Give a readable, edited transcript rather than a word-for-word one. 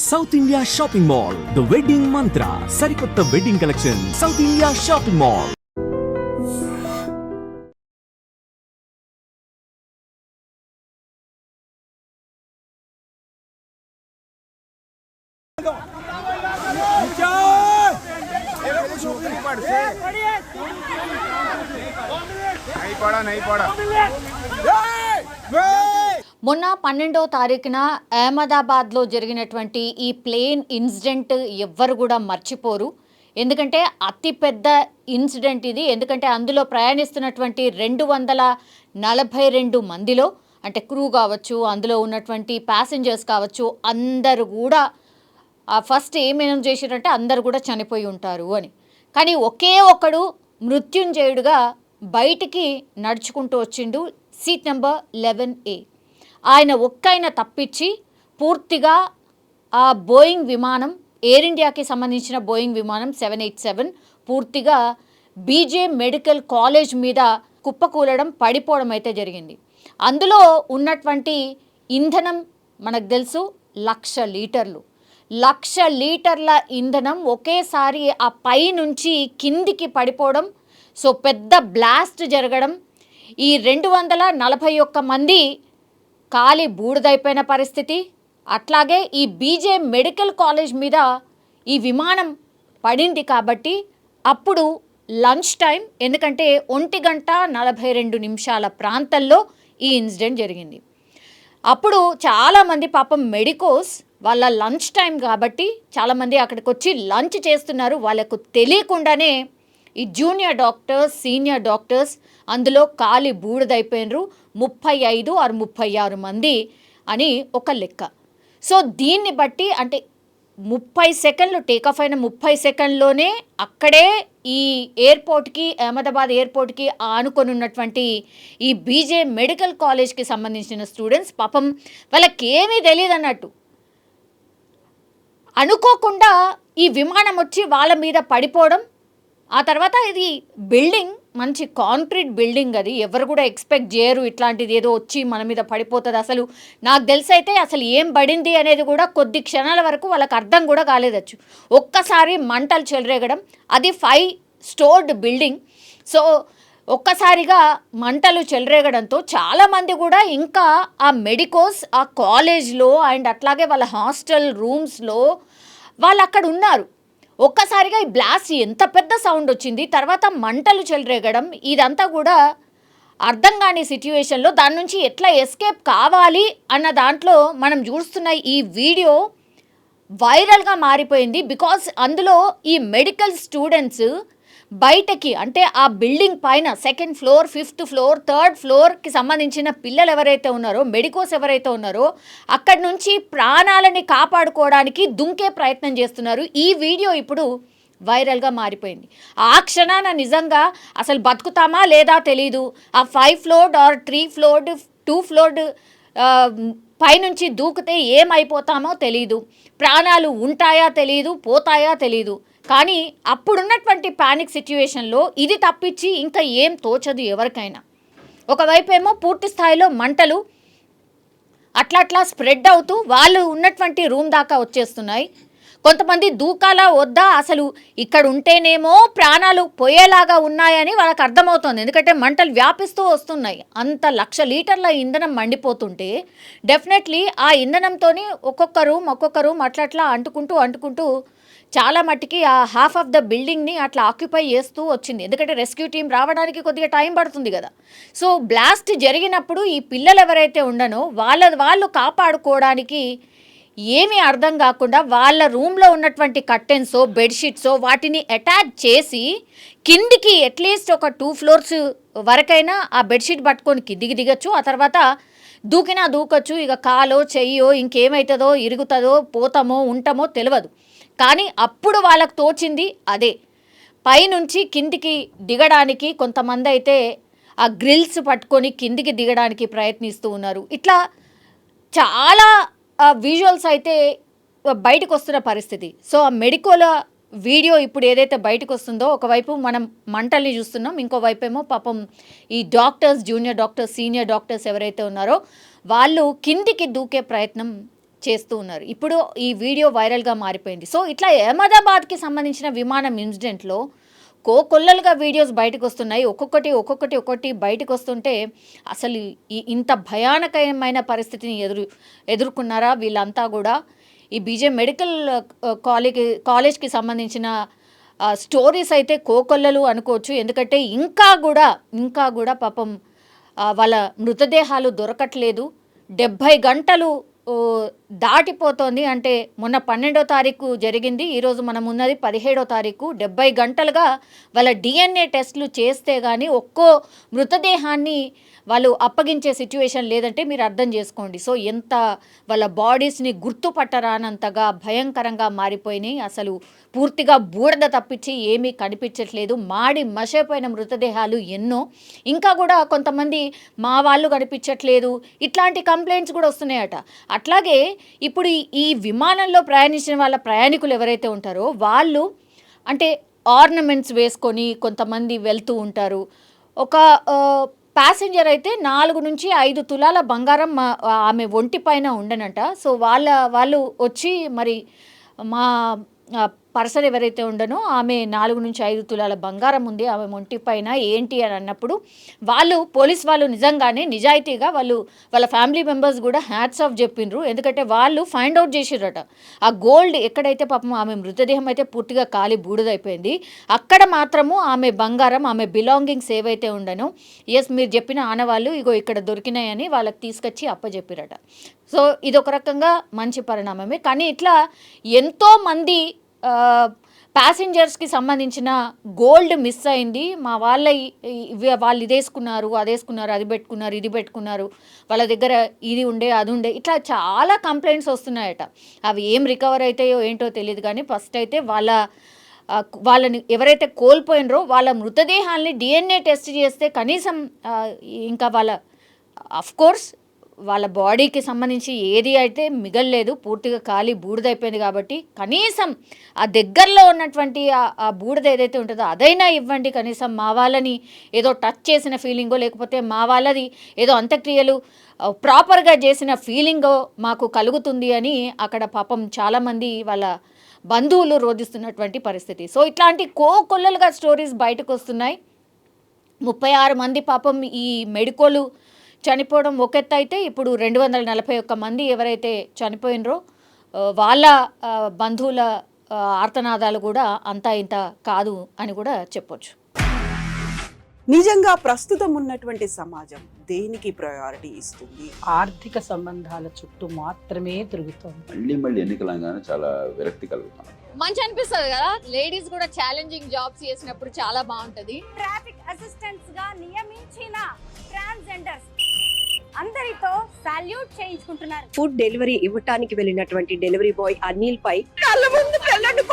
South India shopping mall, the wedding మంత్ర, సరికొత్త wedding collection, south India shopping mall. మొన్న 12వ తారీఖున అహ్మదాబాద్లో జరిగినటువంటి ఈ ప్లేన్ ఇన్సిడెంట్ ఎవ్వరు కూడా మర్చిపోరు. ఎందుకంటే అతిపెద్ద ఇన్సిడెంట్ ఇది. ఎందుకంటే అందులో ప్రయాణిస్తున్నటువంటి 242 మందిలో అంటే క్రూ కావచ్చు, అందులో ఉన్నటువంటి ప్యాసింజర్స్ కావచ్చు, అందరూ కూడా ఫస్ట్ ఏమేం చేశారంటే అందరు కూడా చనిపోయి ఉంటారు అని. కానీ ఒకే ఒకడు మృత్యుంజయుడుగా బయటికి నడుచుకుంటూ వచ్చిండు, సీట్ నెంబర్ 11A. ఆయన ఒక్కైన తప్పించి పూర్తిగా ఆ బోయింగ్ విమానం, ఎయిర్ ఇండియాకి సంబంధించిన బోయింగ్ విమానం 787 పూర్తిగా బీజే మెడికల్ కాలేజ్ మీద కుప్పకూలడం, పడిపోవడం అయితే జరిగింది. అందులో ఉన్నటువంటి ఇంధనం మనకు తెలుసు 1,00,000 లీటర్లు. 1,00,000 లీటర్ల ఇంధనం ఒకేసారి ఆ పై నుంచి కిందికి పడిపోవడం, సో పెద్ద బ్లాస్ట్ జరగడం, ఈ 241 మంది కాలి బూడిదైపోయిన పరిస్థితి. అట్లాగే ఈ బీజే మెడికల్ కాలేజ్ మీద ఈ విమానం పడింది కాబట్టి అప్పుడు లంచ్ టైం, ఎందుకంటే 1:42 ప్రాంతంలో ఈ ఇన్సిడెంట్ జరిగింది. అప్పుడు చాలామంది పాపం మెడికోస్ వాళ్ళ లంచ్ టైం కాబట్టి చాలామంది అక్కడికి వచ్చి లంచ్ చేస్తున్నారు. వాళ్ళకు తెలియకుండానే ఈ జూనియర్ డాక్టర్స్, సీనియర్ డాక్టర్స్ అందులో కాలి బూడిదైపోయినరు. 35 or 36 మంది అని ఒక లెక్క. సో దీన్ని బట్టి అంటే 30 సెకండ్లు టేకాఫ్ అయిన 30 సెకండ్లోనే అక్కడే ఈ ఎయిర్పోర్ట్కి, అహ్మదాబాద్ ఎయిర్పోర్ట్కి ఆనుకొని ఉన్నటువంటి ఈ బీజే మెడికల్ కాలేజ్కి సంబంధించిన స్టూడెంట్స్ పాపం వాళ్ళకి ఏమీ తెలియదు అన్నట్టు అనుకోకుండా ఈ విమానం వచ్చి వాళ్ళ మీద పడిపోవడం. ఆ తర్వాత ఇది బిల్డింగ్ మంచి కాంక్రీట్ బిల్డింగ్, అది ఎవరు కూడా ఎక్స్పెక్ట్ చేయరు ఇట్లాంటిది ఏదో వచ్చి మన మీద పడిపోతుంది. అసలు నాకు తెలిసి అయితే అసలు ఏం పడింది అనేది కూడా కొద్ది క్షణాల వరకు వాళ్ళకి అర్థం కూడా కాలేదచ్చు. ఒక్కసారి మంటలు చెలరేగడం, అది 5 స్టోర్డ్ బిల్డింగ్. సో ఒక్కసారిగా మంటలు చెలరేగడంతో చాలామంది కూడా ఇంకా ఆ మెడికోస్ ఆ కాలేజ్లో అండ్ అట్లాగే వాళ్ళ హాస్టల్ రూమ్స్లో వాళ్ళు అక్కడ ఉన్నారు. ఒక్కసారిగా ఈ బ్లాస్ట్ ఎంత పెద్ద సౌండ్ వచ్చింది, తర్వాత మంటలు చెలరేగడం, ఇదంతా కూడా అర్థం కాని సిచ్యువేషన్లో దాని నుంచి ఎట్లా ఎస్కేప్ కావాలి అన్న దాంట్లో మనం చూస్తున్న ఈ వీడియో వైరల్గా మారిపోయింది. బికాస్ అందులో ఈ మెడికల్ స్టూడెంట్స్ బయటకి అంటే ఆ బిల్డింగ్ పైన 2nd floor, 5th floor, 3rd ఫ్లోర్కి సంబంధించిన పిల్లలు ఎవరైతే ఉన్నారో, మెడికోస్ ఎవరైతే ఉన్నారో అక్కడి నుంచి ప్రాణాలని కాపాడుకోవడానికి దుంకే ప్రయత్నం చేస్తున్నారు. ఈ వీడియో ఇప్పుడు వైరల్గా మారిపోయింది. ఆ క్షణాన నిజంగా అసలు బతుకుతామా లేదా తెలీదు. ఆ 5 ఫ్లోర్డ్ ఆర్ 3 ఫ్లోర్డ్ 2 ఫ్లోర్డ్ పైనుంచి దూకితే ఏమైపోతామో తెలీదు, ప్రాణాలు ఉంటాయా తెలీదు, పోతాయా తెలీదు. కానీ అప్పుడున్నటువంటి ప్యానిక్ సిచ్యువేషన్లో ఇది తప్పించి ఇంకా ఏం తోచదు ఎవరికైనా. ఒకవైపు ఏమో పూర్తి స్థాయిలో మంటలు అట్లా స్ప్రెడ్ అవుతూ వాళ్ళు ఉన్నటువంటి రూమ్ దాకా వచ్చేస్తున్నాయి. కొంతమంది దూకాలా వద్దా, అసలు ఇక్కడ ఉంటేనేమో ప్రాణాలు పోయేలాగా ఉన్నాయని వాళ్ళకి అర్థమవుతుంది. ఎందుకంటే మంటలు వ్యాపిస్తూ వస్తున్నాయి. అంత 1,00,000 లీటర్ల ఇంధనం మండిపోతుంటే డెఫినెట్లీ ఆ ఇంధనంతో ఒక్కొక్క రూమ్ అట్లా అంటుకుంటూ చాలా మట్టికి ఆ హాఫ్ ఆఫ్ ద బిల్డింగ్ని అట్లా ఆక్యుపై చేస్తూ వచ్చింది. ఎందుకంటే రెస్క్యూ టీం రావడానికి కొద్దిగా టైం పడుతుంది కదా. సో బ్లాస్ట్ జరిగినప్పుడు ఈ పిల్లలు ఎవరైతే ఉండనో వాళ్ళు కాపాడుకోవడానికి ఏమీ అర్థం కాకుండా వాళ్ళ రూమ్లో ఉన్నటువంటి కర్టెన్సో, బెడ్షీట్సో వాటిని అటాచ్ చేసి కిందికి అట్లీస్ట్ ఒక 2 ఫ్లోర్స్ వరకైనా ఆ బెడ్షీట్ పట్టుకొని కిందికి దిగచ్చు. ఆ తర్వాత దూకొచ్చు. ఇక కాలో చెయ్యో ఇంకేమవుతుందో, ఇరుగుతుందో, పోతామో ఉంటామో తెలియదు. కానీ అప్పుడు వాళ్ళకు తోచింది అదే, పైనుంచి కిందికి దిగడానికి కొంతమంది అయితే ఆ గ్రిల్స్ పట్టుకొని కిందికి దిగడానికి ప్రయత్నిస్తూ ఉన్నారు. ఇట్లా చాలా విజువల్స్ అయితే బయటకు వస్తున్న పరిస్థితి. సో ఆ మెడికోల వీడియో ఇప్పుడు ఏదైతే బయటకు వస్తుందో, ఒకవైపు మనం మంటల్ని చూస్తున్నాం, ఇంకోవైపు ఏమో పాపం ఈ doctors, junior doctors, senior doctors ఎవరైతే ఉన్నారో వాళ్ళు కిందికి దూకే ప్రయత్నం చేస్తూ ఉన్నారు. ఇప్పుడు ఈ వీడియో వైరల్గా మారిపోయింది. సో ఇట్లా అహ్మదాబాద్కి సంబంధించిన విమానం ఇన్సిడెంట్లో కోకొల్లలుగా వీడియోస్ బయటకు వస్తున్నాయి. ఒక్కొక్కటి బయటకు వస్తుంటే అసలు ఇంత భయానకమైన పరిస్థితిని ఎదుర్కొన్నారా వీళ్ళంతా కూడా. ఈ బీజే మెడికల్ కాలేజ్కి సంబంధించిన స్టోరీస్ అయితే కోకొల్లలు అనుకోవచ్చు. ఎందుకంటే ఇంకా కూడా పాపం వాళ్ళ మృతదేహాలు దొరకట్లేదు. 70 గంటలు దాటిపోతోంది. అంటే మొన్న 12వ తారీఖు జరిగింది, ఈరోజు మనం ఉన్నది 17వ తారీఖు. 70 గంటలుగా వాళ్ళ DNA టెస్టులు చేస్తే కానీ ఒక్కో మృతదేహాన్ని వాళ్ళు అప్పగించే సిచ్యువేషన్ లేదంటే మీరు అర్థం చేసుకోండి. సో ఎంత వాళ్ళ బాడీస్ని గుర్తుపట్టరానంతగా భయంకరంగా మారిపోయినాయి. అసలు పూర్తిగా బూడిద తప్పించి ఏమీ కనిపించట్లేదు. మాడి మసైపోయిన మృతదేహాలు ఎన్నో. ఇంకా కూడా కొంతమంది మా వాళ్ళు కనిపించట్లేదు ఇట్లాంటి కంప్లైంట్స్ కూడా వస్తున్నాయట. అట్లాగే ఇప్పుడు ఈ విమానంలో ప్రయాణించిన వాళ్ళ ప్రయాణికులు ఎవరైతే ఉంటారో వాళ్ళు అంటే ఆర్నమెంట్స్ వేసుకొని కొంతమంది వెళ్తూ ఉంటారు. ఒక ప్యాసింజర్ అయితే 4 నుంచి 5 తులాల బంగారం ఆమె ఒంటి పైన ఉండనంట. సో వాళ్ళు వచ్చి మరి మా పర్సన్ ఎవరైతే ఉండనో ఆమె 4 నుంచి 5 తులాల బంగారం ఉంది ఆమె ఒంటి పైన ఏంటి అని అన్నప్పుడు పోలీస్ వాళ్ళు నిజంగానే నిజాయితీగా వాళ్ళ ఫ్యామిలీ మెంబర్స్ కూడా హ్యాట్స్ ఆఫ్ చెప్పిండ్రు. ఎందుకంటే వాళ్ళు ఫైండ్ అవుట్ చేసిర్రట ఆ గోల్డ్ ఎక్కడైతే పాపం ఆమె మృతదేహం అయితే పూర్తిగా కాలి బూడిదైపోయింది, అక్కడ మాత్రము ఆమె బంగారం ఆమె బిలాంగింగ్స్ ఏవైతే ఉండనో ఎస్ మీరు చెప్పిన ఆనవాళ్ళు ఇగో ఇక్కడ దొరికినాయని వాళ్ళకి తీసుకొచ్చి అప్పచెప్పిరట. సో ఇదొక రకంగా మంచి పరిణామమే. కానీ ఇట్లా ఎంతోమంది ప్యాసింజర్స్కి సంబంధించిన గోల్డ్ మిస్ అయింది. మా వాళ్ళు ఇదేసుకున్నారు అదేసుకున్నారు అది పెట్టుకున్నారు ఇది పెట్టుకున్నారు వాళ్ళ దగ్గర ఇది ఉండే అది ఉండే ఇట్లా చాలా కంప్లైంట్స్ వస్తున్నాయట. అవి ఏం రికవర్ అవుతాయో ఏంటో తెలియదు. కానీ ఫస్ట్ అయితే వాళ్ళని ఎవరైతే కోల్పోయినరో వాళ్ళ మృతదేహాల్ని DNA టెస్ట్ చేస్తే కనీసం ఇంకా అఫ్కోర్స్ వాళ్ళ బాడీకి సంబంధించి ఏది అయితే మిగలలేదు, పూర్తిగా ఖాళీ బూడిదైపోయింది. కాబట్టి కనీసం ఆ దగ్గరలో ఉన్నటువంటి ఆ బూడిద ఏదైతే ఉంటుందో అదైనా ఇవ్వండి. కనీసం మా వాళ్ళని ఏదో టచ్ చేసిన ఫీలింగో లేకపోతే మా వాళ్ళది ఏదో అంత్యక్రియలు ప్రాపర్గా చేసిన ఫీలింగో మాకు కలుగుతుంది అని అక్కడ పాపం చాలామంది వాళ్ళ బంధువులు రోధిస్తున్నటువంటి పరిస్థితి. సో ఇట్లాంటి కోకొల్లలుగా స్టోరీస్ బయటకు వస్తున్నాయి. 36 మంది పాపం ఈ మెడికోలు చనిపోవడం ఒక ఎత్తు అయితే ఇప్పుడు 241 మంది ఎవరైతే చనిపోయినరో వాళ్ళ బంధువుల ఆర్తనాదాలు కూడా అంతా ఇంత కాదు అని కూడా చెప్పొచ్చు. నిజంగా ప్రస్తుతం ఉన్నటువంటి సమాజం దేనికి ప్రయారిటీ ఇస్తుంది? ఆర్థిక సంబంధాల చుట్టూ మాత్రమే తిరుగుతోంది. మళ్ళీ ఎన్నికలంగానే చాలా విరక్తి కలుగుతాను. మంచి అనిపిస్తుంది కదా, లేడీస్ కూడా ఛాలెంజింగ్ జాబ్స్ చేసినప్పుడు చాలా బాగుంటది. ట్రాఫిక్ అసిస్టెంట్స్ గా నియమించిన ట్రాన్స్జెండర్స్ అందరితో సాల్యూట్ చేయించుకుంటున్నారు. ఫుడ్ డెలివరీ ఇవ్వటానికి వెళ్ళినటువంటి డెలివరీ బాయ్ అనిల్ పై కళ్ళ ముందు పెళ్ళండి